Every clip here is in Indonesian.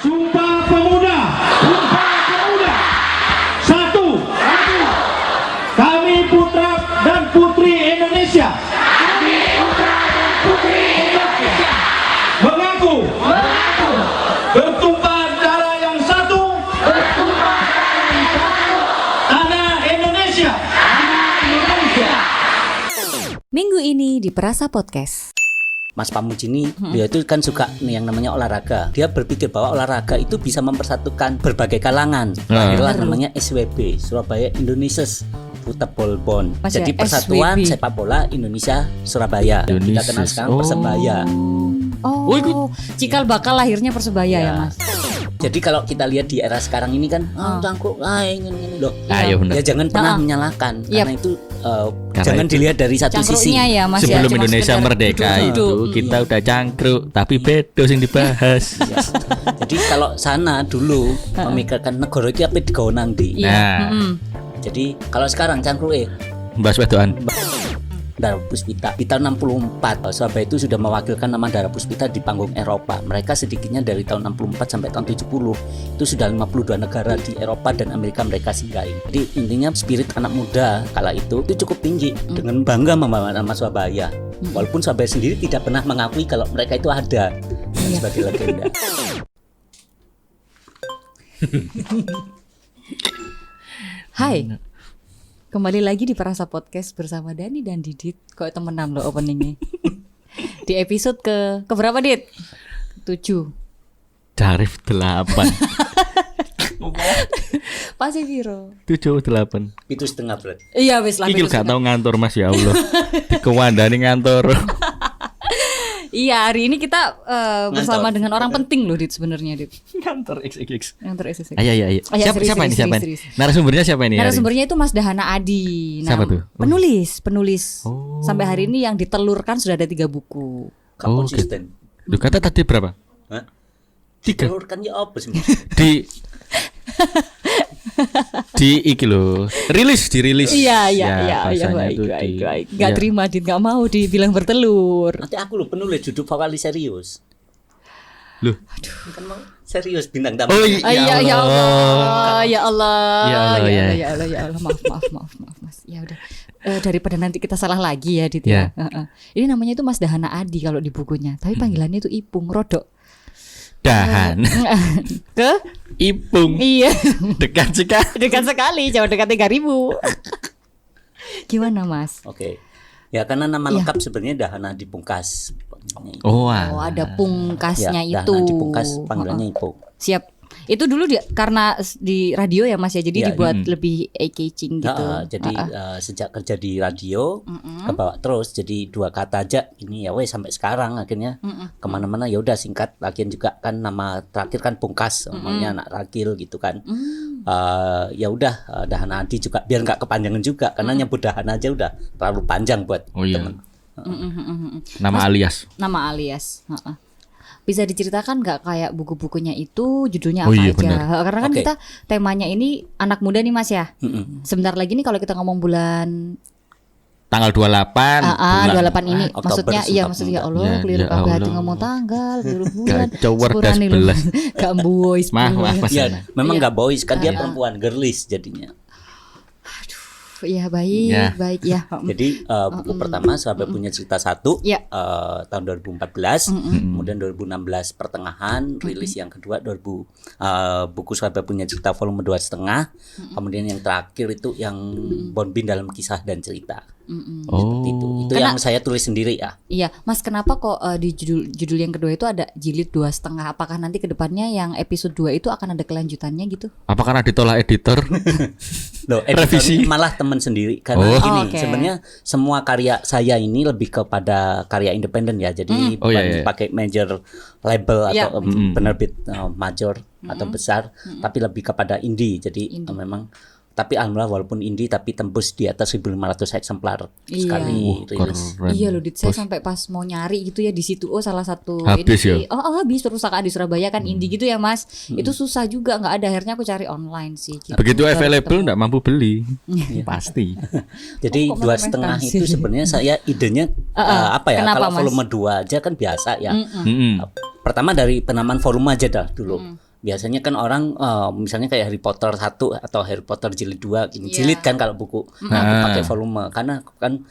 Sumpah Pemuda. Satu. Kami putra dan putri Indonesia. Mengaku. Bertumpah darah yang satu. Tanah Indonesia. Minggu ini di Perasa Podcast. Mas Pamuji ini dia itu kan suka yang namanya olahraga. Dia berpikir bahwa olahraga itu bisa mempersatukan berbagai kalangan. Lahirlah namanya SWB, Surabaya Indonesia Football Bond. Jadi Persatuan SWB. Sepak Bola Indonesia Surabaya. Kita kenal sekarang Persebaya. Oh, cikal bakal lahirnya Persebaya ya Mas. Jadi kalau kita lihat di era sekarang ini kan cangkruk ini loh. Ayo benar. Ya jangan pernah menyalahkan karena itu jangan itu dilihat dari satu sisi. Cangkruknya ya Mas Sebelum ya, cuma Indonesia sekedar merdeka duduk. itu kita udah cangkruk, tapi bedo sing dibahas. Ya. Jadi kalau sana dulu memikirkan negara itu apa digawe nang ndi. Iya. Nah, Jadi kalau sekarang cangkruke bahas wedoan. Darah Puspita di tahun 64 Surabaya itu sudah mewakilkan nama Darah Puspita di panggung Eropa. Mereka sedikitnya dari tahun 64 sampai tahun 70 itu sudah 52 negara di Eropa dan Amerika mereka singgahi. Jadi intinya spirit anak muda kala itu cukup tinggi dengan bangga membawa nama Surabaya. Walaupun Surabaya sendiri tidak pernah mengakui kalau mereka itu ada sebagai legenda. Hai. Kembali lagi di Perasa Podcast bersama Dani dan Didit. Kok temenan loh openingnya. Di episode ke berapa Dit? 7. Tarif 8. Pasti Viro. 7-8. Itu setengah berat. Iya wis lah. Iki gak tau ngantor Mas ya Allah. Dikewandani ngantor. Iya, hari ini kita bersama Ngantor. dengan orang penting loh Dit sebenarnya Dit. Ngantor XXX. Yang ter-SSX. Ayo. Siapa ini? serius. Narasumbernya siapa ini? Narasumbernya itu Mas Dahana Adi. Siapa tuh? Penulis. Oh. Sampai hari ini yang ditelurkan sudah ada 3 buku. Gak konsisten. Lu kata tadi berapa? Hah? 3. Telurkan ya apa sih? Di iki lho, dirilis. Iya, bahasanya itu baik. Gak terima Dit, gak mau dibilang bertelur. Nanti aku loh penulis judul vokalis serius. Loh. Kan mau serius bintang tamu. Oh Ya Allah. Ya Allah. Maaf Mas. Ya udah. Daripada nanti kita salah lagi ya Dit ya. Ini namanya itu Mas Dahana Adi kalau di bukunya. Tapi panggilannya itu Ipung Rodok. Dahan. Ke? Ipung. Iya. Dekat sekali. Dekat sekali, jauh dekat 3.000. Gimana Mas? Oke. Ya karena nama lengkap sebenarnya Dahana Dipungkas. Oh, Oh, ada pungkasnya Ya, itu. Dahana Dipungkas panggilannya Ipung. Siap. Itu dulu karena di radio ya Mas ya, jadi Ya, dibuat lebih eye-catching gitu. Jadi sejak kerja di radio kebawa terus jadi 2 kata aja ini ya wes sampai sekarang akhirnya kemana-mana ya udah singkat. Lagian juga kan nama terakhir kan Pungkas, namanya anak Ragil gitu kan. Ya udah Dahana Adi juga biar nggak kepanjangan juga karena nyebut Dahana aja udah terlalu panjang buat temen. Nama alias. Nama alias. Bisa diceritakan nggak kayak buku-bukunya itu judulnya apa iya, aja? bener. Karena kan Oke. kita temanya ini anak muda nih Mas ya. Sebentar lagi nih kalau kita ngomong bulan Tanggal 28. 28 ini Oktober, maksudnya iya Sumpah maksudnya ya Pemuda. Allah Ya, keliru ya kabeh hati Allah. ngomong tanggal keliru bulan. Kacau werdas Sepurane lho. belas. Gak boys. Maaf Ya sana. memang nggak boys kan dia perempuan girlish jadinya. Iya baik, Ya. baik ya. Jadi buku pertama Surabaya punya cerita 1 Ya. tahun 2014, kemudian 2016 pertengahan rilis yang kedua buku Surabaya punya cerita volume 2,5, kemudian yang terakhir itu yang Bonbin dalam kisah dan cerita. Seperti itu yang saya tulis sendiri ya. Iya, Mas kenapa kok di judul yang kedua itu ada jilid 2,5? Apakah nanti kedepannya yang episode 2 itu akan ada kelanjutannya gitu? Apa karena ditolak editor? Loh, Revisi. malah teman sendiri karena Oh. gini Oke. sebenarnya semua karya saya ini lebih kepada karya independen ya. Jadi Oh, bukan iya. pakai major label Iya. atau penerbit major atau besar, tapi lebih kepada indie. Jadi memang tapi alhamdulillah walaupun indie tapi tembus di atas 1.500 eksemplar Iya. sekali rilis. Keren. Iya loh, Dit, saya Bos. sampai pas mau nyari gitu ya di situ salah satu Habis ini. ya? Habis perpustakaan di Surabaya kan indie gitu ya Mas. Itu susah juga nggak ada, akhirnya aku cari online sih. Gitu. Begitu Baru available ketemu. enggak mampu beli. Pasti. Jadi kok 2,5 merekomendasi? itu sebenarnya saya idenya apa ya? Kenapa, Kalau Mas? volume 2 aja kan biasa ya. Mm-mm. Pertama dari penamaan volume aja dah dulu. biasanya kan orang misalnya kayak Harry Potter 1 atau Harry Potter jilid 2 gini. Iya. Jilid kan kalau buku. Nah, aku pakai volume karena kan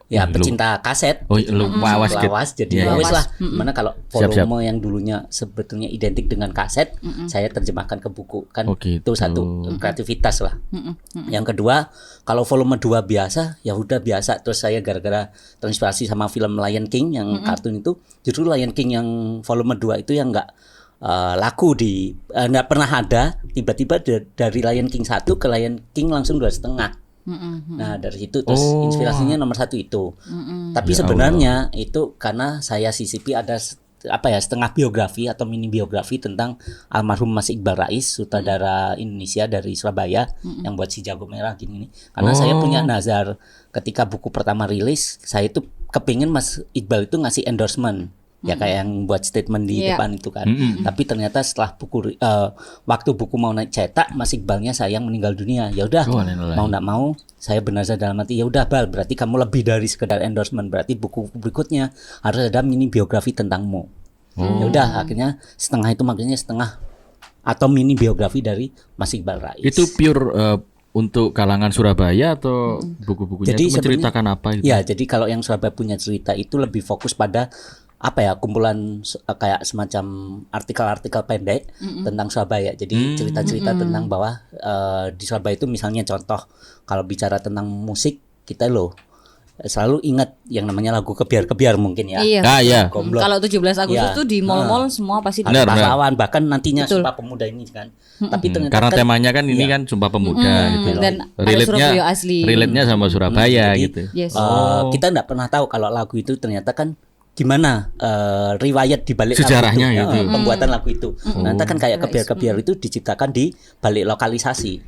ya Lu- pecinta kaset. Oh, lu lawas gitu. Lawas jadi Iya, iya. wes lah. Lawas. Mana kalau Siap, siap. volume yang dulunya sebetulnya identik dengan kaset, saya terjemahkan ke buku kan. Oh, gitu. Itu satu kreativitas lah. Yang kedua, kalau volume 2 biasa, ya udah biasa. Terus saya gara-gara terinspirasi sama film Lion King yang kartun itu, justru Lion King yang volume 2 itu yang enggak laku nggak pernah ada. Tiba-tiba dari Lion King 1 ke Lion King langsung 2,5. Nah dari situ terus Oh. inspirasinya nomor 1 itu. Tapi Ya sebenarnya itu karena saya sisipi ada setengah biografi atau mini biografi tentang almarhum Mas Iqbal Rais, sutradara Indonesia dari Surabaya yang buat Si Jago Merah gini nih. Karena saya punya nazar ketika buku pertama rilis, saya itu kepingin Mas Iqbal itu ngasih endorsement. Ya kayak yang buat statement di Iya. depan itu kan. Tapi ternyata setelah waktu buku mau naik cetak, Mas Iqbalnya sayang meninggal dunia. Ya udah, Oh, alhamdulillah. mau nggak mau saya benar-benar dalam hati, ya udah Bal, berarti kamu lebih dari sekedar endorsement, berarti buku berikutnya harus ada mini biografi tentangmu. Ya udah, akhirnya setengah itu makanya setengah atau mini biografi dari Mas Iqbal Rais. Itu pure untuk kalangan Surabaya atau buku-bukunya Jadi itu menceritakan apa gitu? Ya, jadi kalau yang Surabaya punya cerita itu lebih fokus pada apa ya, kumpulan kayak semacam artikel-artikel pendek tentang Surabaya. Jadi cerita-cerita tentang bahwa di Surabaya itu misalnya contoh kalau bicara tentang musik, kita selalu ingat yang namanya lagu Kebiar-Kebiar mungkin ya. Iya. Ah ya. Gombloh. Kalau 17 Agustus Iya. tuh di mall-mall semua pasti Ada Benar, benar. pahlawan, bahkan nantinya Betul. Sumpah Pemuda ini kan. Tapi ternyata Karena kan, temanya kan ini iya. kan Sumpah Pemuda gitu. Dan ada Relate-nya Surabaya asli. relate-nya sama Surabaya Jadi, gitu. Yes. kita nggak pernah tahu kalau lagu itu ternyata kan gimana riwayat di balik Sejarahnya lagu itu, gitu. pembuatan lagu itu. Ternyata kan kayak Kebiar-Kebiar itu diciptakan di balik lokalisasi.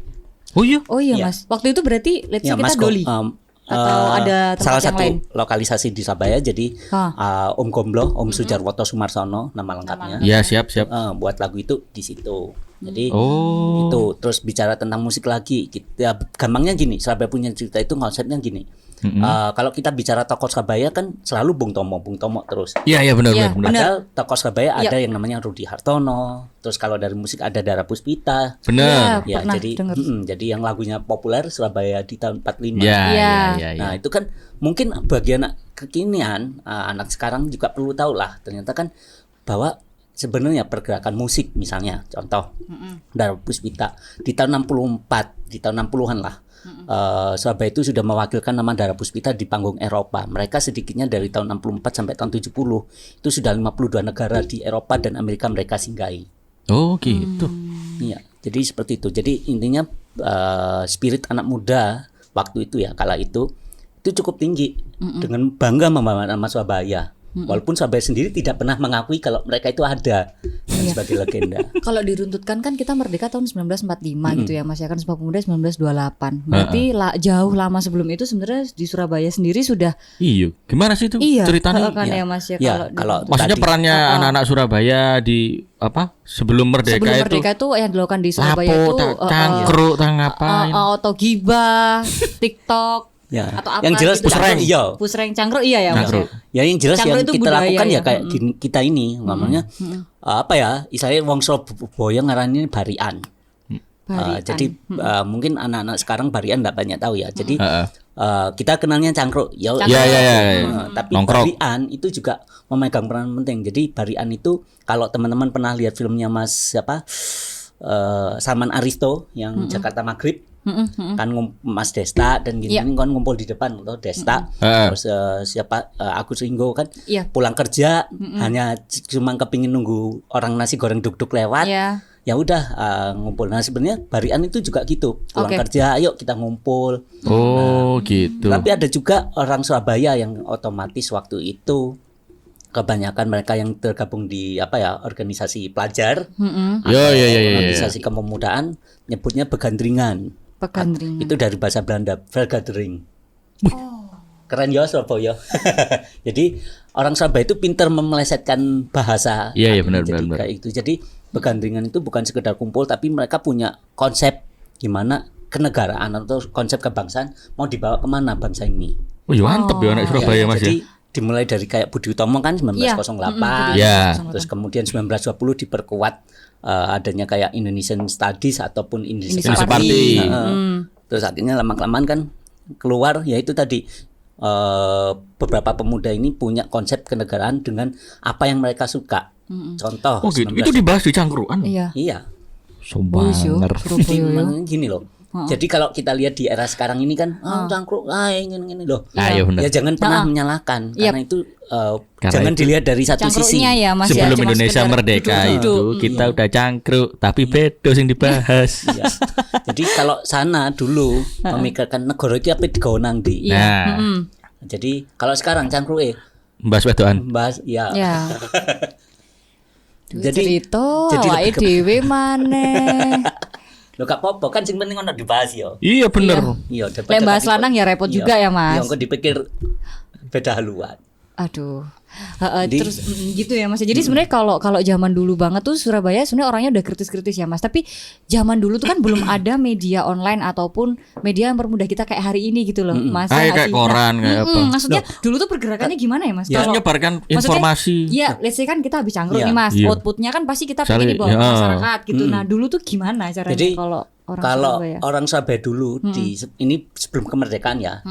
Oh iya. Oh iya Iya. Mas, waktu itu berarti let's say Ya, kita Mas, Doli atau ada tempat salah yang satu lain? lokalisasi di Surabaya. Jadi Om Gombloh, Om Sujarwoto Sumarsono nama lengkapnya. Ya siap. Buat lagu itu di situ. Jadi Oh. itu terus bicara tentang musik lagi. Kita gampangnya gini, Surabaya punya cerita itu konsepnya gini. Kalau kita bicara tokoh Surabaya kan selalu Bung Tomo terus. Iya benar Iya, benar. Padahal tokoh Surabaya Iya. ada yang namanya Rudi Hartono. Terus kalau dari musik ada Dara Puspita. Benar. Iya. Ya, Pernah jadi denger. jadi yang lagunya populer Surabaya di tahun 45. Iya Iya. iya. Nah, itu kan mungkin bagi anak kekinian, anak sekarang juga perlu tahu lah. Ternyata kan bahwa sebenarnya pergerakan musik misalnya contoh Dara Puspita di tahun 64, di tahun 60-an lah. Surabaya itu sudah mewakilkan nama Dara Puspita di panggung Eropa. Mereka sedikitnya dari tahun 64 sampai tahun 70 itu sudah 52 negara di Eropa dan Amerika mereka singgahi. Oh gitu. Iya, jadi seperti itu. Jadi intinya spirit anak muda waktu itu ya, kala itu cukup tinggi dengan bangga membawa nama Surabaya. Walaupun Surabaya sendiri tidak pernah mengakui kalau mereka itu ada sebagai legenda. Kalau diruntutkan kan kita merdeka tahun 1945 gitu ya Mas ya, kan Sumpah Pemuda 1928. Berarti jauh lama sebelum itu sebenarnya di Surabaya sendiri sudah Iya. Gimana sih itu iya ceritanya? kan Iya. ya Mas ya, Ya, kalau kalau Maksudnya tadi- perannya anak-anak Surabaya di apa? Sebelum merdeka sebelum itu merdeka itu yang dilakukan di Surabaya lapo, itu cangkruk, tang ngapain? atau gibah, TikTok Ya, atau apa yang jelas gitu. pusreng, iya. Pusreng cangkruk iya ya Mas. Cangkruk. Ya yang jelas Cangkruk yang itu kita budaya lakukan ya ya. kayak kita ini namanya apa ya? Istilahnya wong Surabaya ngaranin barian. Barian. Jadi mungkin anak-anak sekarang barian enggak banyak tahu ya. Jadi Heeh. kita kenalnya cangkruk. Ya, Cangkruk. Ya. tapi Nongkrong. barian itu juga memegang peran penting. Jadi barian itu kalau teman-teman pernah lihat filmnya Mas siapa? Salman Aristo yang Jakarta Maghrib. Kan Mas Desta dan gini kan ngumpul di depan atau Desta. Terus siapa Agus Ringo kan Iya. pulang kerja hanya cuma kepingin nunggu orang nasi goreng duk-duk lewat. Iya. Ya udah ngumpul. Nah sebenarnya barian itu juga gitu. Pulang Oke. kerja, ayo kita ngumpul. Oh gitu. Tapi ada juga orang Surabaya yang otomatis waktu itu kebanyakan mereka yang tergabung di apa ya organisasi pelajar, Yo. organisasi kepemudaan, nyebutnya begandringan. Pegandring. Itu dari bahasa Belanda, vergadering. Keren ya Surabaya. Jadi orang Surabaya itu pintar memelesetkan bahasa. Iya, Kan, benar, jadi benar. kayak itu. Jadi begandringan itu bukan sekedar kumpul, tapi mereka punya konsep gimana kenegaraan atau konsep kebangsaan mau dibawa kemana bangsa ini. Oh iya mantep ya anak Surabaya Ya, Mas ya. jadi dimulai dari kayak Budi Utomo kan 1908. Iya. Terus kemudian 1920 diperkuat adanya kayak Indonesian Studies ataupun Indonesian Indonesian Party. Party. Terus akhirnya lama-kelamaan kan keluar yaitu tadi beberapa pemuda ini punya konsep kenegaraan dengan apa yang mereka suka. Contoh Oh gitu. Itu dibahas di cangkruan. Iya. Iya. Boys yo, Sombanger. Jadi Surabaya yo. gini loh. Jadi kalau kita lihat di era sekarang ini kan cangkruk ingin loh. Iya benar. Ya jangan pernah menyalahkan Yap. karena itu Karena jangan itu dilihat dari satu sisi. Cangkruknya ya Mas ya. Sebelum Cuma Indonesia sekedar merdeka duduk-duduk. itu kita udah cangkruk, tapi bedo sing dibahas. Iya. Jadi kalau sana dulu memikirkan negara itu apa digawenang di. Nah, Jadi kalau sekarang cangkruk mbas wedoan. bahas ya. Ya. Jadi cerita jadi awake lebih ke- dhewe maneh. Lo gak apa-apa kan sing penting ono dibahas yo. Iya bener. Iya, Lek bahas lanang ya repot juga ya, Mas. Iya, engko dipikir beda haluan. Aduh. Jadi- Terus gitu ya Mas. Jadi sebenarnya kalau zaman dulu banget tuh Surabaya sebenarnya orangnya udah kritis-kritis ya Mas. Tapi zaman dulu tuh kan belum ada media online ataupun media yang mempermudah kita kayak hari ini gitu loh, Mas. Ya nggak Kayak sih? koran kayak apa. Maksudnya dulu tuh pergerakannya gimana ya Mas? Ya, Kalau- menyebarkan maksudnya, informasi. Iya, let's say kan kita habis cangkruk Iya. nih Mas. Iya. Outputnya kan pasti kita Misalnya, pengen dibawa ke ya. masyarakat gitu. Nah, dulu tuh gimana caranya Jadi kalau orang kalau Surabaya? orang Surabaya dulu ini sebelum kemerdekaan ya.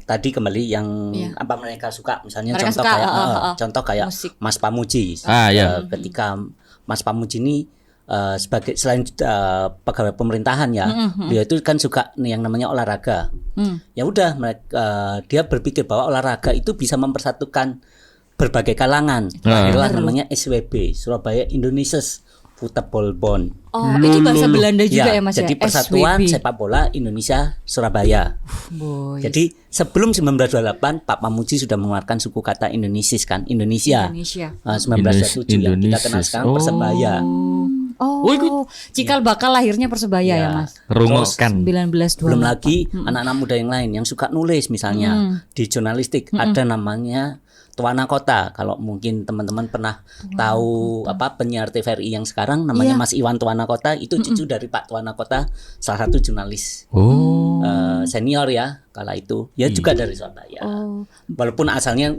Tadi kembali yang Iya. apa mereka suka misalnya Mereka contoh suka, kayak contoh kayak musik. Mas Pamuji. Ya. Ketika Mas Pamuji ini sebagai selain pegawai pemerintahan ya, dia itu kan suka nih yang namanya olahraga. Ya udah mereka dia berpikir bahwa olahraga itu bisa mempersatukan berbagai kalangan. Lahirlah namanya SWB, Surabaya Indonesia Football Bond. Oh, itu bahasa Belanda juga ya Mas jadi ya. Persatuan SWB. Sepak Bola Indonesia Surabaya. Boy. Jadi sebelum 1928 Pak Pamuji sudah mengeluarkan suku kata Indonesis kan, Indonesia. Indonesia. 1927 yang kita kenal Indonesis. sekarang Oh. Persebaya. Oh, cikal bakal lahirnya Persebaya ya, Ya. Mas. Rungokan. 1928. Belum lagi anak-anak muda yang lain yang suka nulis misalnya di jurnalistik ada namanya Tuana Kota. Kalau mungkin teman-teman pernah tahu apa penyiar TVRI yang sekarang namanya Mas Iwan Tuana Kota, itu cucu dari Pak Tuana Kota, salah satu jurnalis Oh. senior ya kala itu. Ya juga dari Surabaya. Oh. Walaupun asalnya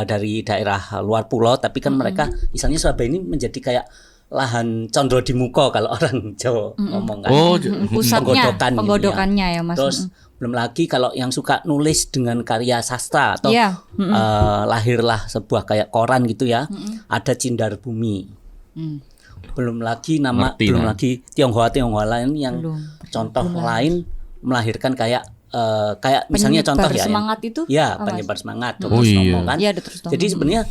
dari daerah luar pulau, tapi kan mereka misalnya Surabaya ini menjadi kayak lahan condro di muka kalau orang Jawa ngomong kan. Oh, Pusatnya, Penggodokan gitu penggodokannya ya, Mas. Terus belum lagi kalau yang suka nulis dengan karya sastra atau Iya. lahirlah sebuah kayak koran gitu ya. Ada Cindar Bumi. Belum lagi Ngerti, belum kan? lagi Tionghoa lain yang contoh lain melahirkan kayak misalnya Penyebar contoh ya yang- semangat itu ya apa, Mas? penyebar semangat Oh, Dr. iya. Sutomo kan. Iya, Dr. Sutomo. Jadi sebenarnya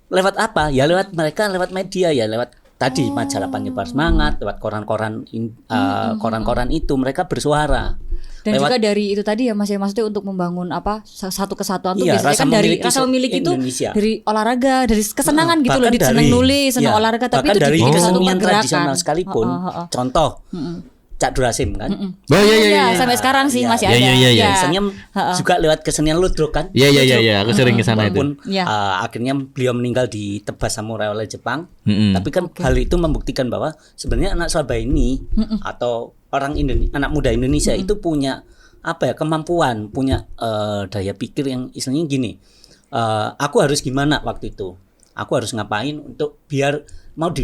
lewat apa? Ya lewat mereka lewat media ya lewat tadi majalah penyebar semangat, lewat koran-koran koran-koran itu mereka bersuara. Dan lewat- juga dari itu tadi ya Mas ya, maksudnya untuk membangun apa satu kesatuan tuh Iya, biasanya rasa kan dari memiliki rasa memiliki itu Indonesia. dari olahraga, dari kesenangan gitu loh, Bahkan seneng nulis, seneng ya, olahraga, tapi bahkan itu dari dibikin satu kesenian pergerakan. tradisional sekalipun. Contoh Cak Durasim kan. Oh iya iya. Iya, sampai sekarang sih Iya. masih Iya, ada. iya, iya, iya. Biasanya juga lewat kesenian ludruk kan. Iya iya iya iya, aku sering ke sana itu. Walaupun Iya. akhirnya beliau meninggal ditebas samurai oleh Jepang, Mm-mm. tapi kan hal itu membuktikan bahwa sebenarnya anak Surabaya ini atau orang Indonesia, anak muda Indonesia itu punya apa ya kemampuan, punya daya pikir yang istilahnya gini. Aku harus gimana waktu itu? Aku harus ngapain untuk biar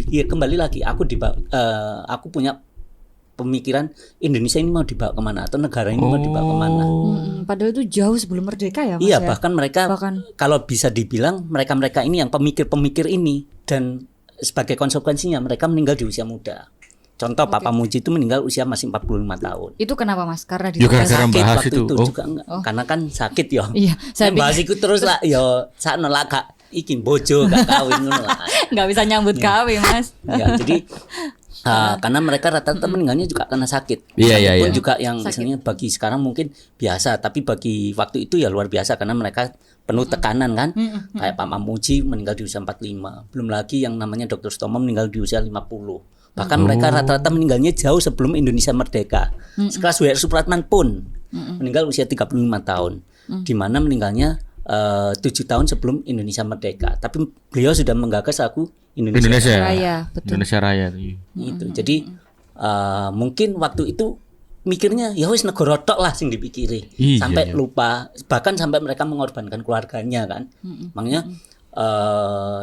ya kembali lagi aku punya pemikiran Indonesia ini mau dibawa kemana atau negara ini mau dibawa kemana. Padahal itu jauh sebelum merdeka ya Mas Iya, ya. bahkan mereka Bahkan- kalau bisa dibilang mereka ini yang pemikir-pemikir ini, dan sebagai konsekuensinya mereka meninggal di usia muda. Contoh Pak Pamuji itu meninggal usia masih 45 tahun. Itu kenapa Mas? Karena di Ya, gara-gara Sakit bahas waktu itu. itu Oh. juga enggak. Karena kan sakit ya. Iya, saya bahas itu terus lah ya sakno lah gak iki bojo gak kawin ngono lah. nggak bisa nyambut kawin Mas. Ya, jadi karena mereka rata-rata meninggalnya juga karena sakit. Iya, iya, Walaupun iya. juga yang misalnya bagi sekarang mungkin biasa, tapi bagi waktu itu ya luar biasa karena mereka penuh tekanan kan. Kayak Pak Pamuji meninggal di usia 45. Belum lagi yang namanya Dr. Sutomo meninggal di usia 50. Bahkan mereka rata-rata meninggalnya jauh sebelum Indonesia merdeka. Sekelas W.R. Supratman pun meninggal usia 35 tahun. Di mana meninggalnya 7 tahun sebelum Indonesia merdeka. Tapi beliau sudah menggagas lagu Indonesia. Raya, betul. Indonesia Raya. Itu. Jadi mungkin waktu itu mikirnya ya wis negara tok lah sing dipikiri. Iya, Sampai iya. lupa, bahkan sampai mereka mengorbankan keluarganya kan. Makanya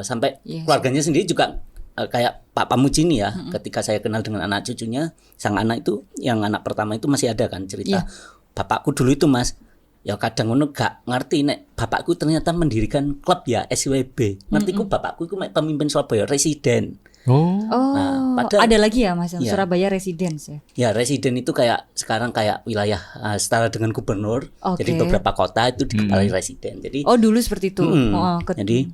sampai Iya, keluarganya sendiri juga kayak Pak Pamuji ini ya, ketika saya kenal dengan anak cucunya, sang anak itu yang anak pertama itu masih ada kan cerita. Iya. Bapakku dulu itu Mas, ya kadang ngono gak ngerti nek bapakku ternyata mendirikan klub ya SWB. Ngertiku bapakku itu pemimpin Surabaya residen. Oh. Oh, Nah, padahal- ada lagi ya Mas yang Iya. Surabaya Residence ya. Ya residen itu kayak sekarang kayak wilayah setara dengan gubernur. Oke. Jadi beberapa kota itu dikepalai residen. Jadi Oh, dulu seperti itu. jadi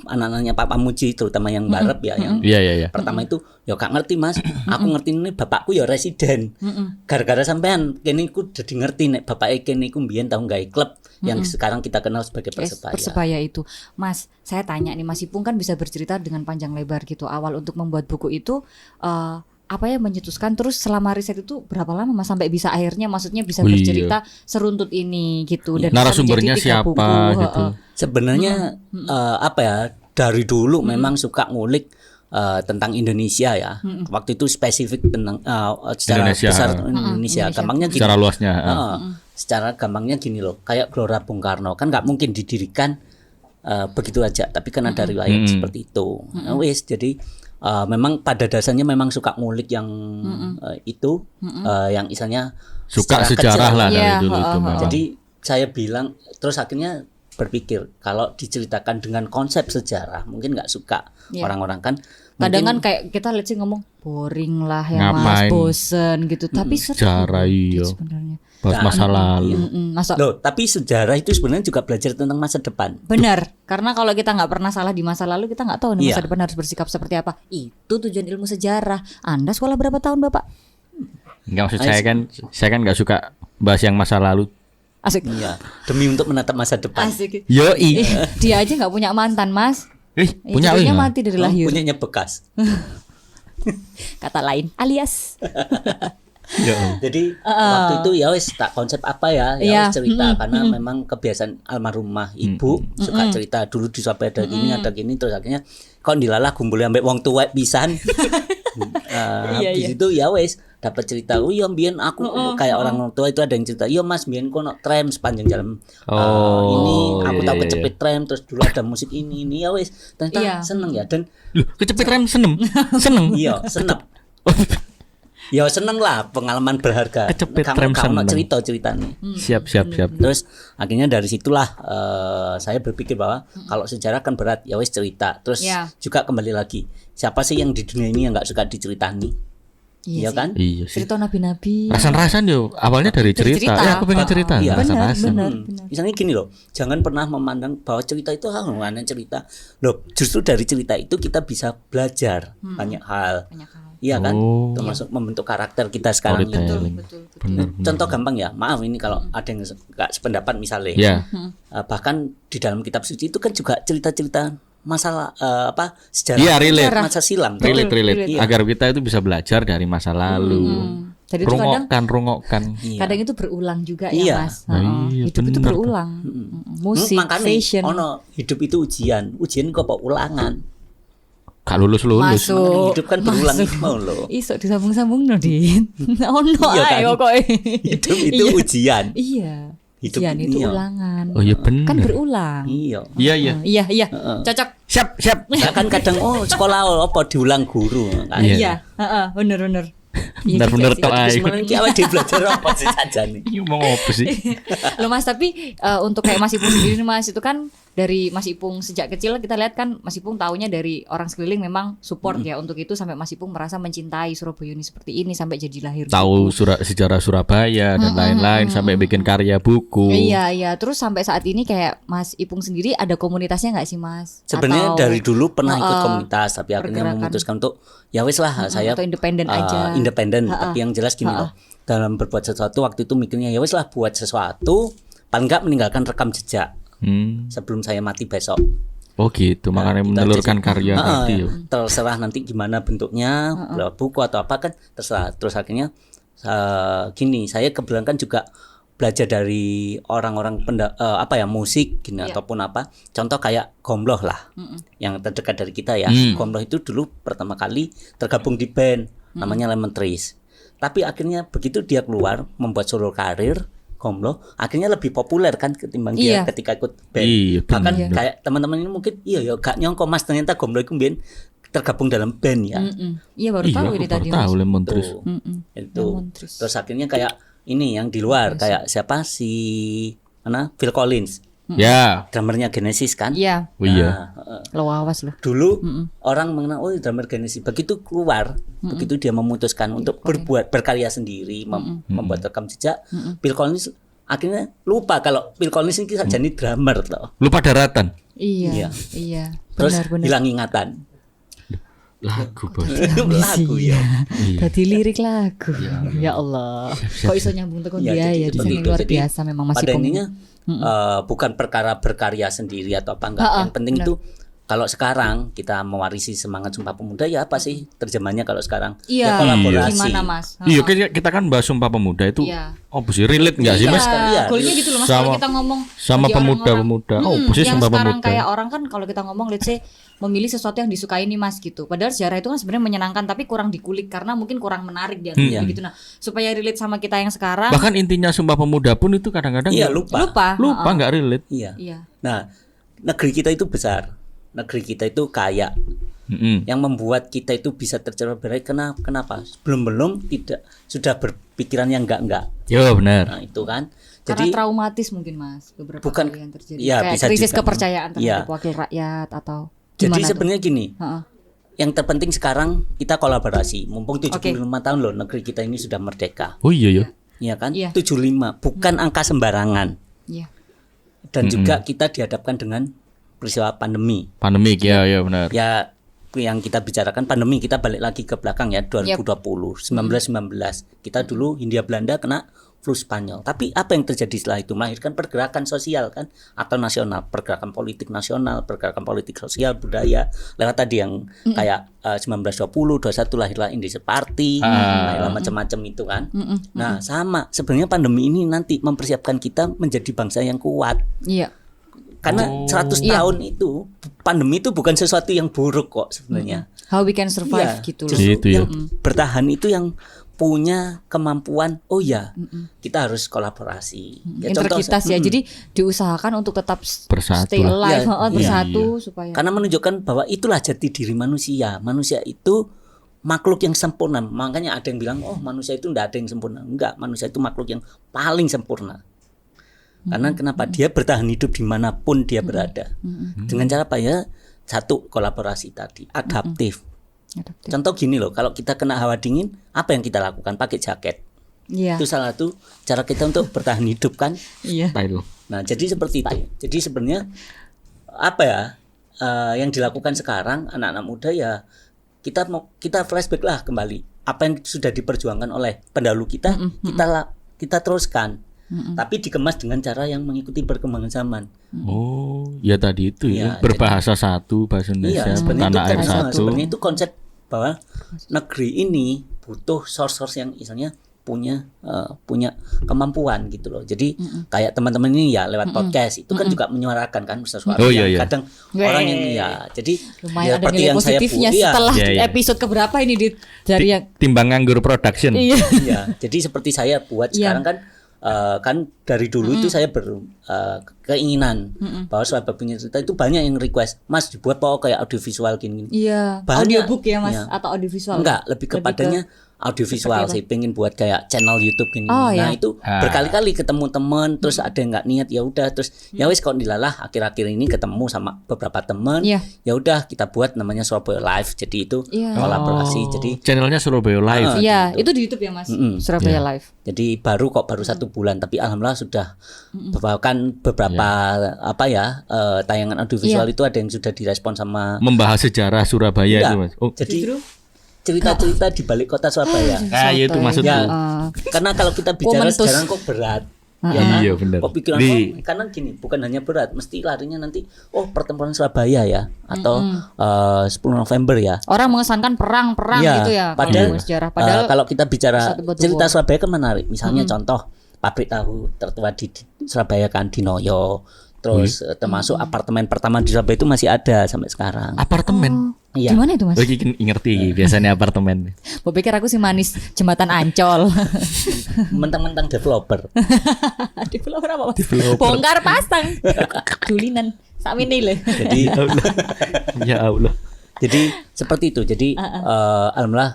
anak-anaknya Pak Pamuji terutama yang Barep ya yang Iya iya iya. pertama itu ya gak ngerti Mas. Aku ngerti ini bapakku ya residen. Gara-gara sampean kene iku dadi ngerti nek bapake kene iku mbiyen tau gawe klub yang sekarang kita kenal sebagai Persebaya. Persebaya itu. Mas, saya tanya nih, Mas Ipung kan bisa bercerita dengan panjang lebar gitu. Awal untuk membuat buku itu apa yang mencetuskan, terus selama riset itu berapa lama Mas sampai bisa akhirnya maksudnya bisa Oh, iya. bercerita seruntut ini gitu dan bisa Narasumbernya menjadi 3 siapa buku. gitu. Sebenarnya apa ya, dari dulu memang suka ngulik tentang Indonesia ya. Waktu itu spesifik tentang secara Indonesia. besar Indonesia. Gampangnya gini. Secara luasnya. Secara gampangnya gini loh, kayak Gelora Bung Karno kan nggak mungkin didirikan begitu aja, tapi kan ada riwayat seperti itu. Nah, wis jadi memang pada dasarnya memang suka ngulik yang itu yang istilahnya Suka secara sejarah kecil. lah dari Iya, dulu itu memang. Jadi saya bilang terus akhirnya berpikir kalau diceritakan dengan konsep sejarah mungkin nggak suka Iya. orang-orang kan. Kadang kan Mungkin kayak kita let's say ngomong boring lah ya Mas, Ngapain? bosen gitu. Tapi seru Sejarah, iya. sebenarnya. Bahas masa lalu. Masa loh, tapi sejarah itu sebenarnya juga belajar tentang masa depan. benar, karena kalau kita nggak pernah salah di masa lalu, kita nggak tahu nih masa Iya. depan harus bersikap seperti apa. Itu tujuan ilmu sejarah. Anda sekolah berapa tahun Bapak? Enggak, maksud saya kan nggak suka bahas yang masa lalu. Asik. Iya, demi untuk menatap masa depan. Asik. Yoi. Dia aja nggak punya mantan Mas. Punya Judulnya lima. mati dari lahir. Punyanya bekas. Kata lain alias. Jadi waktu itu ya wis tak konsep apa ya Iya. wis cerita karena memang kebiasaan almarhumah ibu suka cerita dulu di Surabaya ada gini terus akhirnya kok dilalah gumpul ambek wong tuwek pisan. Iya, Di iya. situ ya wis dapat cerita oh iya mbiyen aku kayak orang tua itu ada yang cerita iya Mas mbiyen kono tram sepanjang jalan ini aku tahu iya, kecepit tram terus dulu ada musik ini ya wis ternyata Iya. seneng ya dan Loh, kecepit rem seneng. iya seneng. Ya seneng lah pengalaman berharga. Kecepit Kamu rem seneng. cerita nih. Siap. Terus akhirnya dari situlah saya berpikir bahwa kalau sejarah kan berat ya wis cerita. Terus Ya. juga kembali lagi siapa sih yang di dunia ini yang nggak suka diceritani? Iya sih. kan? Iya sih. Cerita nabi-nabi. Rasan-rasan yo awalnya dari Dari cerita. cerita. Ya aku pengen cerita. Iya. Rasan-rasan. Benar. Misalnya gini loh, jangan pernah memandang bahwa cerita itu hanya cerita. Loh, justru dari cerita itu kita bisa belajar banyak hal. Banyak hal. Iya kan? Oh. Termasuk membentuk karakter kita sekarang ini. Storytelling. Betul. Bener. Contoh gampang ya, maaf ini kalau ada yang nggak sependapat misalnya. Ya. Bahkan di dalam kitab suci itu kan juga cerita-cerita masalah sejarah Iya, relate. masa silam. Relate. Iya. Agar kita itu bisa belajar dari masa lalu. Jadi itu kadang Rungokkan. Iya. kadang itu berulang juga Iya. ya Mas. Nah, Heeh. iya, Hidup itu bener. berulang. Musik, Makanya fashion. hidup itu ujian kok apa ulangan. Gak lulus. Masuk. Hidup kan berulang Masuk. itu mau loh. Iso disambung-sambung no Din. Ono Iya kan? ae pokoke. Hidup itu Iya. ujian. Iya. Hidup Ujian itu iya. ulangan. Oh iya bener. Kan berulang. Iya. Iya. Iya. Cocok. Siap. Nah, kan kadang sekolah apa diulang guru kan. Iya. Iya, heeh, bener. Iya Bener-bener juga sih. tok ae. Sebenarnya ki awake dhewe belajar apa sih saja nih. Iya mau apa sih? Loh Mas, tapi untuk kayak Mas Ipung sendiri nih, Mas, itu kan dari Mas Ipung sejak kecil kita lihat kan Mas Ipung taunya dari orang sekeliling memang support ya untuk itu sampai Mas Ipung merasa mencintai Surabaya ini seperti ini sampai jadi lahir Tahu buku. sejarah Surabaya dan lain-lain sampai bikin karya buku. Iya. Terus sampai saat ini kayak Mas Ipung sendiri ada komunitasnya nggak sih Mas? Sebenarnya Atau dari dulu pernah ikut komunitas tapi akhirnya pergerakan. memutuskan untuk ya wis lah saya atau independen aja. Independen tapi yang jelas gini loh. Dalam berbuat sesuatu waktu itu mikirnya ya wis lah buat sesuatu paling enggak meninggalkan rekam jejak sebelum saya mati besok. Oh gitu, makanya kita menelurkan jadi- karya tadi yo. Terserah nanti gimana bentuknya, lewat buku atau apa kan terserah. Terus akhirnya gini, saya kebetulan kan juga belajar dari orang-orang musik gini ataupun apa. Contoh kayak Gomloh lah, yang terdekat dari kita ya. Gomloh itu dulu pertama kali tergabung di band namanya Lemon Trees. Tapi akhirnya begitu dia keluar membuat solo karir, Gomblo akhirnya lebih populer kan ketimbang dia Iya. ketika ikut band. Iya, Bahkan bener. kayak teman-teman ini mungkin iya ya gak nyongko Mas ternyata Gomblo itu band tergabung dalam band ya. Iya baru Iya, tahu aku ini baru tadi. tahu Mas. Lemon Trees. Tuh. Itu. Lemon Trees. Terus akhirnya kayak ini yang di luar kayak siapa si Phil Collins, Ya. drummernya Genesis kan? Iya, Oh iya. Nah, lo awas lo. dulu orang mengenal oh drummer Genesis. Begitu keluar, begitu dia memutuskan untuk berkarya sendiri, membuat rekam jejak, Phil Collins akhirnya lupa kalau Phil Collins ini jadi drummer loh. Lupa daratan. Iya, Iya. iya. Terus Benar-benar. hilang ingatan. Lagu bos. Lagu ya. Tadi lirik lagu. Ya Allah. Kok iso nyambung tekan Ya, dia jadi ya di seperti sini itu. luar Jadi, biasa memang masih pada pung. intinya bukan perkara berkarya sendiri atau apa enggak. Ha-ha, Yang penting benar. itu kalau sekarang kita mewarisi semangat Sumpah Pemuda ya apa sih terjemahannya kalau sekarang? Iya. Ya kolaborasi. Gimana Mas? Iya, kita kan bahas Sumpah Pemuda itu. Iya. Oh, sih relate enggak sih, Iya. Mas? Iya, Goalnya gitu loh Mas sama- kalau kita ngomong sama bagi pemuda-pemuda. orang-orang, Oh, posisi yang Sumpah sekarang Pemuda. kayak orang kan kalau kita ngomong let's say memilih sesuatu yang disukai nih Mas gitu. Padahal sejarah itu kan sebenarnya menyenangkan tapi kurang dikulik karena mungkin kurang menarik dia Iya. gitu. Nah, supaya relate sama kita yang sekarang Bahkan intinya Sumpah Pemuda pun itu kadang-kadang Iya, lupa. lupa. enggak relate. Iya. Iya. Nah, negeri kita itu besar. Negeri kita itu kaya. Mm-mm. Yang membuat kita itu bisa tercerai kenapa? Belum tidak sudah berpikiran yang enggak. Yo, benar. Nah, itu kan. Karena Jadi traumatis mungkin Mas beberapa Bukan- kali yang terjadi. iya, Kayak bisa krisis juga. kepercayaan terhadap Iya. wakil rakyat atau jadi gimana tuh? sebenarnya gini, Heeh. yang terpenting sekarang kita kolaborasi. Mumpung 75 Oke. tahun loh negeri kita ini sudah merdeka. Oh iya ya. Iya kan? Iya. 75 bukan angka sembarangan. Iya. Dan juga kita dihadapkan dengan peristiwa pandemi. Pandemik ya, ya benar. Ya yang kita bicarakan pandemi, kita balik lagi ke belakang ya 2020, 1919. Kita dulu Hindia Belanda kena flu Spanyol. Tapi apa yang terjadi setelah itu? Melahirkan pergerakan sosial kan atau nasional, pergerakan politik nasional, pergerakan politik sosial, budaya. Lewat tadi yang kayak 1920, 21 lahirlah Indonesia Party, lahirlah macam-macam itu kan. Nah, sama sebenarnya pandemi ini nanti mempersiapkan kita menjadi bangsa yang kuat. Iya. Karena 100 Iya. tahun itu pandemi itu bukan sesuatu yang buruk kok sebenarnya. How we can survive Iya, gitu loh. justru Gitu ya. yang bertahan itu yang punya kemampuan. Oh ya, kita harus kolaborasi. Ya, contoh, Integritas ya. Jadi diusahakan untuk tetap Bersatu stay lah. alive, Iya, heeh, iya. bersatu supaya karena menunjukkan bahwa itulah jati diri manusia. Manusia itu makhluk yang sempurna. Makanya ada yang bilang, oh manusia itu enggak ada yang sempurna. Enggak, manusia itu makhluk yang paling sempurna. Karena kenapa? Dia bertahan hidup dimanapun dia berada. Dengan cara apa ya? Satu, kolaborasi tadi, adaptif. adaptif. Contoh gini loh, kalau kita kena hawa dingin, apa yang kita lakukan? Pakai jaket. Iya. Itu salah satu cara kita untuk bertahan hidup kan. Iya. Style. Nah, jadi seperti itu. Jadi sebenarnya apa ya yang dilakukan sekarang anak-anak muda ya kita flashback lah kembali. Apa yang sudah diperjuangkan oleh pendahulu kita, kita teruskan. Tapi dikemas dengan cara yang mengikuti perkembangan zaman. Oh, ya tadi itu ya. Iya, Berbahasa satu, bahasa Indonesia, sebenarnya itu tanah air kan satu. sebenarnya itu konsep bahwa negeri ini butuh source-source yang misalnya punya kemampuan gitu loh. Jadi kayak teman-teman ini ya lewat podcast itu kan juga menyuarakan kan sesuatu Oh, iya, yang iya. kadang Weh. orang yang ya. Jadi Lumayan ya ada seperti nilai yang saya positifnya iya, setelah Iya, iya. episode keberapa ini dari yang Timbang nganggur production. iya. iya. Jadi seperti saya buat Iya. sekarang kan dari dulu itu saya keinginan bahwa Sahabat Punya Cerita itu banyak yang request, Mas dibuat kayak audiovisual gini. Iya. Banyak. Audiobook ya Mas Iya. atau audiovisual? Enggak, lebih kepadanya audiovisual. Saya pengen buat kayak channel YouTube gini. Oh, Nah, iya. itu berkali-kali ketemu teman, terus ada yang nggak niat ya udah, terus ya wis kok dilalah akhir-akhir ini ketemu sama beberapa teman. Iya. Ya udah kita buat namanya Surabaya Live. Jadi itu Iya. kolaborasi. Oh, Jadi channelnya Surabaya Live. Iya, itu di YouTube ya Mas. Surabaya Live. jadi baru 1 bulan tapi alhamdulillah sudah bahkan beberapa tayangan audiovisual Iya. itu ada yang sudah direspon sama Membahas sejarah Surabaya Enggak. itu, Mas. Oh, jadi Justru cerita-cerita di balik kota Surabaya. nah, itu Sotoy. maksudku. Ya, Ah. karena kalau kita bicara Momentus. sejarah kok berat. Ya kan? Iya, benar. Kok pikiran karena gini, bukan hanya berat, mesti larinya nanti pertempuran Surabaya ya atau 10 November ya. Orang mengesankan perang Iya, gitu ya kalau padahal, ngomongin sejarah. Padahal kalau kita bicara satu batu cerita war. Surabaya kan menarik. Misalnya contoh pabrik tahu tertua di Surabaya kan di Noyo. Terus termasuk apartemen pertama di Surabaya itu masih ada sampai sekarang. Apartemen. Iya. Gimana itu Mas? Oh, iki ngerti biasanya apartemen. Gue pikir aku si manis jembatan Ancol. Mentang-mentang developer. Developer apa Mas? Bongkar pasang. Dulinan. Sakmene lho. Jadi Ya Allah. Jadi seperti itu. Jadi alhamdulillah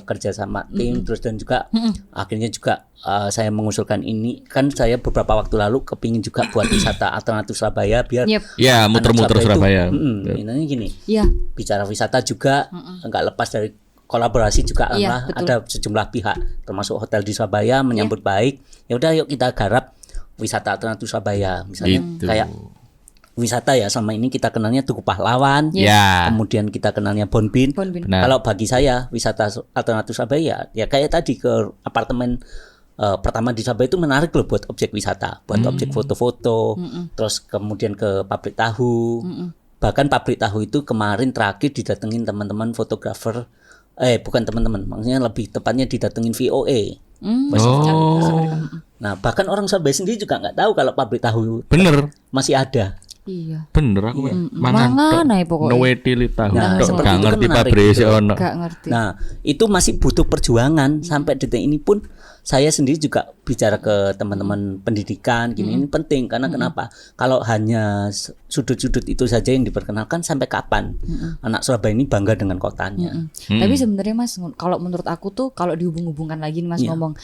kerja sama tim terus dan juga akhirnya juga saya mengusulkan ini kan saya beberapa waktu lalu kepingin juga buat wisata alternatif Surabaya biar Yep. Ya, anak muter-muter Surabaya. Ini gini. Iya. Bicara wisata juga nggak lepas dari kolaborasi juga Iya, alhamdulillah betul. ada sejumlah pihak termasuk hotel di Surabaya menyambut baik. Ya udah yuk kita garap wisata alternatif Surabaya misalnya Gitu. kayak wisata ya selama ini kita kenalnya Tugu Pahlawan, Ya. kemudian kita kenalnya Bonbin. Bonbin. Benar. Kalau bagi saya wisata alternatif Surabaya ya kayak tadi ke apartemen pertama di Surabaya itu menarik loh buat objek wisata, buat objek foto-foto, terus kemudian ke pabrik tahu. Bahkan pabrik tahu itu kemarin terakhir didatengin teman-teman fotografer, bukan teman-teman, maksudnya lebih tepatnya didatengin VOA. Nah bahkan orang Surabaya sendiri juga nggak tahu kalau pabrik tahu Bener. masih ada. Iya. Bener aku Mangan ae pokoknya. no edili tahu. Nah, Tok, seperti gak itu kan ngerti menarik pabrik gitu. sih ono. Gak ngerti. Nah itu masih butuh perjuangan sampai detik ini pun saya sendiri juga bicara ke teman-teman pendidikan gini ini penting karena kenapa kalau hanya sudut-sudut itu saja yang diperkenalkan sampai kapan anak Surabaya ini bangga dengan kotanya. Tapi sebenarnya Mas, kalau menurut aku tuh kalau dihubung-hubungkan lagi nih Mas Iya. ngomong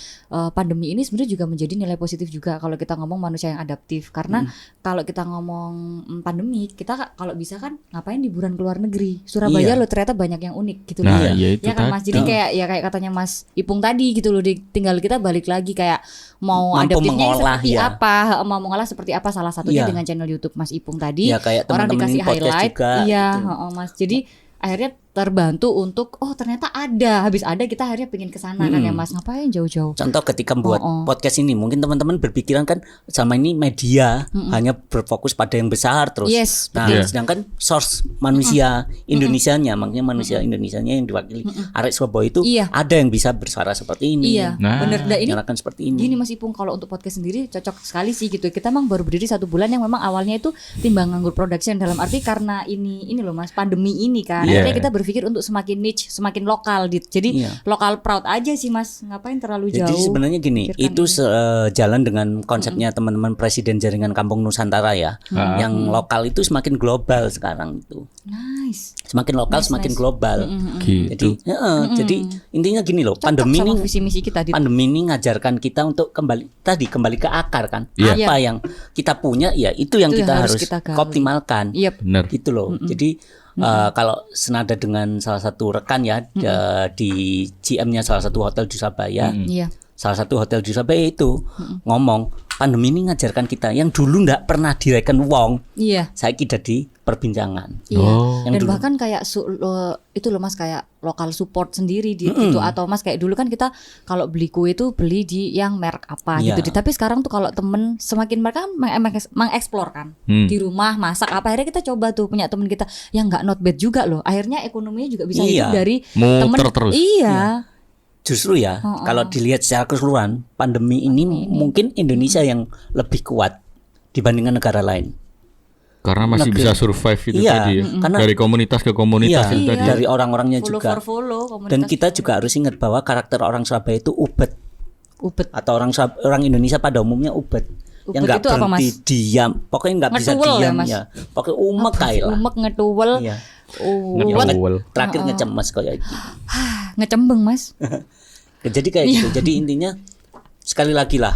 pandemi ini sebenarnya juga menjadi nilai positif juga kalau kita ngomong manusia yang adaptif karena kalau kita ngomong pandemi kita kalau bisa kan ngapain liburan ke luar negeri. Surabaya Iya. loh ternyata banyak yang unik gitu Nah, loh. iya itu Ya kan Mas, tadi. jadi kayak katanya Mas Ipung tadi gitu loh, tinggal kita balik lagi kayak mau Mampu adaptifnya mengolah, seperti ya. apa, mau mengolah seperti apa, salah satunya Iya. dengan channel YouTube Mas Ipung tadi. Ya, kayak orang teman-teman dikasih ini podcast highlight, juga, iya, gitu. Mas. Jadi akhirnya terbantu untuk ternyata ada, habis ada kita akhirnya pengen kesana kan ya Mas, ngapain jauh-jauh. Contoh ketika membuat podcast ini mungkin teman-teman berpikiran kan sama ini media hanya berfokus pada yang besar terus. Yes, Nah, betul. sedangkan source manusia Indonesianya, makanya manusia Indonesianya yang diwakili arek Surabaya itu Iya. ada yang bisa bersuara seperti ini. Iya, Nah. bener. Nah, ini Menyalakan seperti ini. gini Mas Ipung, kalau untuk podcast sendiri cocok sekali sih gitu. Kita memang baru berdiri 1 bulan yang memang awalnya itu timbang nganggur production dalam arti karena ini loh Mas, pandemi ini kan. Iya. Akhirnya kita berpikir untuk semakin niche, semakin lokal gitu. Jadi Iya. lokal proud aja sih Mas. Ngapain terlalu jauh? Jadi sebenarnya gini, pikirkan itu ini. jalan dengan konsepnya teman-teman Presiden Jaringan Kampung Nusantara ya. Yang lokal itu semakin global sekarang itu. Nice. Semakin lokal semakin global. Gitu. Jadi intinya gini loh, Cocok pandemi sama ini visi misi kita di pandemi ini ngajarkan kita untuk kembali ke akar kan. Iya. Apa yang kita punya ya itu yang Itu kita yang harus harus kita gali. optimalkan. Yep. Bener. Gitu loh. Jadi kalau senada dengan salah satu rekan ya di GM-nya salah satu hotel di Surabaya. Iya. Salah satu hotel di Surabaya itu ngomong pandemi ini ngajarkan kita yang dulu ndak pernah direken wong, Iya. saya kira di perbincangan. Iya. Oh. Yang Dan dulu. bahkan kayak itu loh Mas kayak lokal support sendiri di gitu atau Mas kayak dulu kan kita kalau beli kue itu beli di yang merek apa Iya. gitu. Tapi sekarang tuh kalau temen semakin mereka mengeksplor kan di rumah masak apa akhirnya kita coba tuh punya temen kita yang nggak not bad juga loh. Akhirnya ekonominya juga bisa Iya. hidup dari Muter temen. terus. Iya. Justru ya, kalau dilihat secara keseluruhan, pandemi ini mungkin Indonesia yang lebih kuat dibandingkan negara lain. Karena masih Negeri. bisa survive itu Iya, tadi ya. karena- Dari komunitas ke komunitas Iya, itu tadi. dari orang-orangnya Follow juga. for follow komunitas Dan kita juga harus ingat bahwa karakter orang Surabaya itu ubet, ubet. atau orang Indonesia pada umumnya ubet. Yang Ubet nggak itu apa, berhenti Mas? diam, pokoknya nggak bisa Ngetuwel ya, diam Mas? ya. Pokoknya umek kayak lah. Umek ngetuwel. Iya. Uwet. Ngetuwel. Terakhir ngecemes kayak gitu. Ngecembeng Mas. Jadi kayak gitu. Jadi intinya sekali lagi lah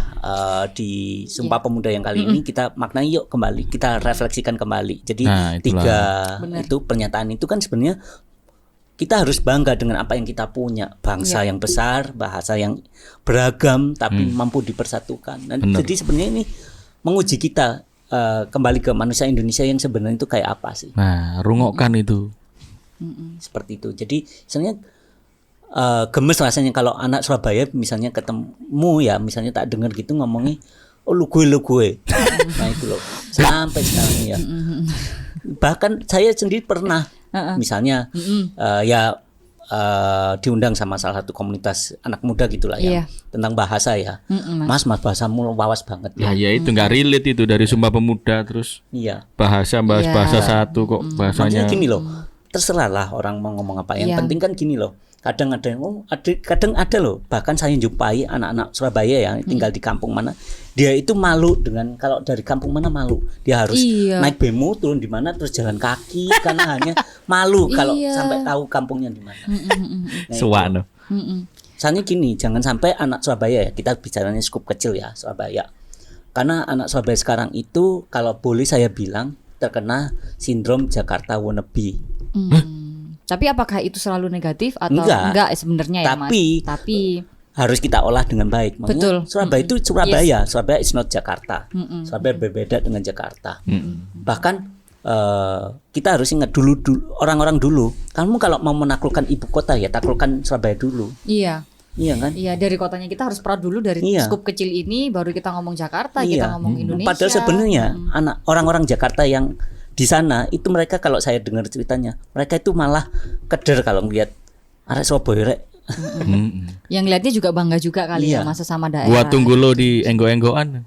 di Sumpah Pemuda yang kali ini kita maknai yuk kembali, kita refleksikan kembali. Jadi Nah, itulah. 3 itu pernyataan itu kan sebenarnya kita harus bangga dengan apa yang kita punya, bangsa yang besar, bahasa yang beragam tapi mampu dipersatukan. Dan Bener. jadi sebenarnya ini menguji kita kembali ke manusia Indonesia yang sebenarnya itu kayak apa sih? Nah, rungokkan itu. Seperti itu. Jadi sebenarnya gemes rasanya kalau anak Surabaya misalnya ketemu ya, misalnya tak dengar gitu ngomongnya lu gue nah itu loh sampai sekarang ya. Bahkan saya sendiri pernah misalnya ya diundang sama salah satu komunitas anak muda gitulah ya, Iya. tentang bahasa ya. Mas bahasamu lawas banget Nah, ya itu nggak relate itu dari Sumpah Pemuda terus Iya. bahas Iya. bahasa satu kok bahasanya. Makanya gini loh, terserah lah orang mau ngomong apa. Yang Iya. penting kan gini loh. Kadang ada yang kadang ada loh. Bahkan saya jumpai anak-anak Surabaya yang tinggal di kampung mana, dia itu malu dengan kalau dari kampung mana malu. Dia harus Iya. naik bemo turun di mana terus jalan kaki karena hanya malu kalau Iya. sampai tahu kampungnya di mana. Nah, itu. Suwano. Misalnya gini, jangan sampai anak Surabaya ya, kita bicaranya skup kecil ya, Surabaya. Karena anak Surabaya sekarang itu kalau boleh saya bilang terkena sindrom Jakarta wannabe. Tapi apakah itu selalu negatif atau Enggak. sebenarnya ya Mas? Tapi- Tapi Harus kita olah dengan baik. Makanya Betul. Surabaya itu Surabaya, Surabaya is not Jakarta. Surabaya berbeda dengan Jakarta. Bahkan kita harus ingat dulu orang-orang dulu. Kamu kalau mau menaklukkan ibu kota ya taklukkan Surabaya dulu. iya. Iya kan? Iya, dari kotanya kita harus proud dulu dari Iya. skup kecil ini baru kita ngomong Jakarta, kita ngomong Indonesia. Padahal sebenarnya anak orang-orang Jakarta yang di sana itu mereka kalau saya dengar ceritanya, mereka itu malah keder kalau ngelihat arek Surabaya rek. Yang lihatnya juga bangga juga kali Iya. ya masa sama daerah. Gua tunggu lo di enggo-enggoan.